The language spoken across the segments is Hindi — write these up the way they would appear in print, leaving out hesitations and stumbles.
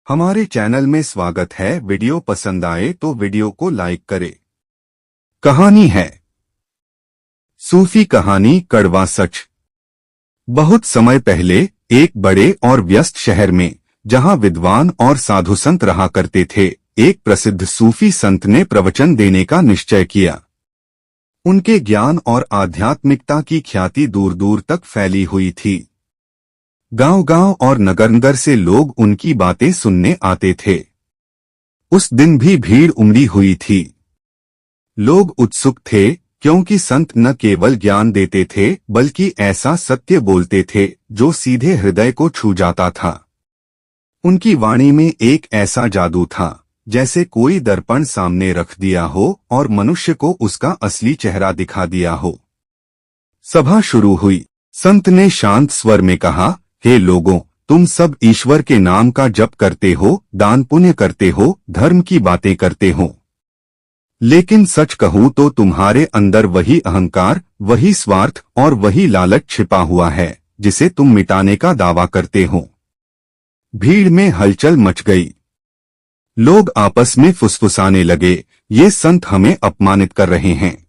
हमारे चैनल में स्वागत है। वीडियो पसंद आए तो वीडियो को लाइक करें। कहानी है सूफी कहानी कड़वा सच। बहुत समय पहले एक बड़े और व्यस्त शहर में, जहां विद्वान और साधु संत रहा करते थे, एक प्रसिद्ध सूफी संत ने प्रवचन देने का निश्चय किया। उनके ज्ञान और आध्यात्मिकता की ख्याति दूर दूर तक फैली हुई थी। गांव-गांव और नगर-नगर से लोग उनकी बातें सुनने आते थे। उस दिन भी भीड़ उमड़ी हुई थी। लोग उत्सुक थे, क्योंकि संत न केवल ज्ञान देते थे बल्कि ऐसा सत्य बोलते थे जो सीधे हृदय को छू जाता था। उनकी वाणी में एक ऐसा जादू था, जैसे कोई दर्पण सामने रख दिया हो और मनुष्य को उसका असली चेहरा दिखा दिया हो। सभा शुरू हुई। संत ने शांत स्वर में कहा, हे लोगों, तुम सब ईश्वर के नाम का जप करते हो, दान पुण्य करते हो, धर्म की बातें करते हो, लेकिन सच कहूं तो तुम्हारे अंदर वही अहंकार, वही स्वार्थ और वही लालच छिपा हुआ है, जिसे तुम मिटाने का दावा करते हो। भीड़ में हलचल मच गई। लोग आपस में फुसफुसाने लगे, ये संत हमें अपमानित कर रहे हैं।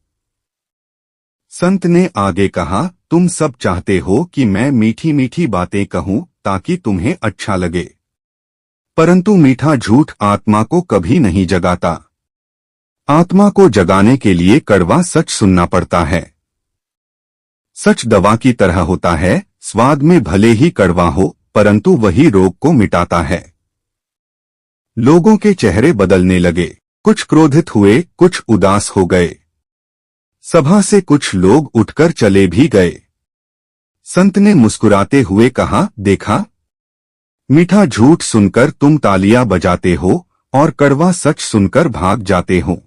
संत ने आगे कहा, तुम सब चाहते हो कि मैं मीठी मीठी बातें कहूं ताकि तुम्हें अच्छा लगे, परंतु मीठा झूठ आत्मा को कभी नहीं जगाता। आत्मा को जगाने के लिए कड़वा सच सुनना पड़ता है। सच दवा की तरह होता है, स्वाद में भले ही कड़वा हो, परंतु वही रोग को मिटाता है। लोगों के चेहरे बदलने लगे। कुछ क्रोधित हुए, कुछ उदास हो गए। सभा से कुछ लोग उठकर चले भी गए। संत ने मुस्कुराते हुए कहा, देखा, मीठा झूठ सुनकर तुम तालियां बजाते हो और कड़वा सच सुनकर भाग जाते हो।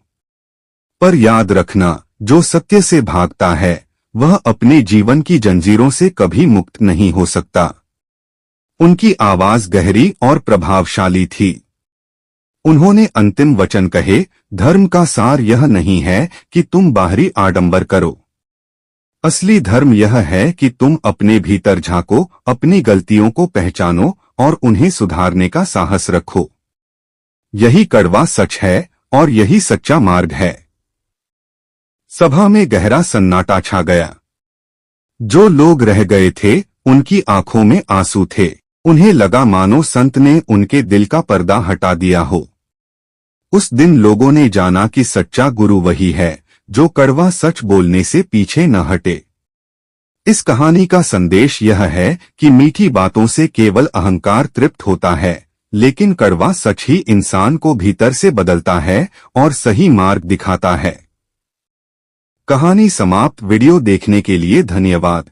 पर याद रखना, जो सत्य से भागता है वह अपने जीवन की जंजीरों से कभी मुक्त नहीं हो सकता। उनकी आवाज गहरी और प्रभावशाली थी। उन्होंने अंतिम वचन कहे, धर्म का सार यह नहीं है कि तुम बाहरी आडंबर करो। असली धर्म यह है कि तुम अपने भीतर झांको, अपनी गलतियों को पहचानो और उन्हें सुधारने का साहस रखो। यही कड़वा सच है और यही सच्चा मार्ग है। सभा में गहरा सन्नाटा छा गया। जो लोग रह गए थे, उनकी आंखों में आंसू थे। उन्हें लगा मानो संत ने उनके दिल का पर्दा हटा दिया हो। उस दिन लोगों ने जाना कि सच्चा गुरु वही है जो कड़वा सच बोलने से पीछे न हटे। इस कहानी का संदेश यह है कि मीठी बातों से केवल अहंकार तृप्त होता है, लेकिन कड़वा सच ही इंसान को भीतर से बदलता है और सही मार्ग दिखाता है। कहानी समाप्त। वीडियो देखने के लिए धन्यवाद।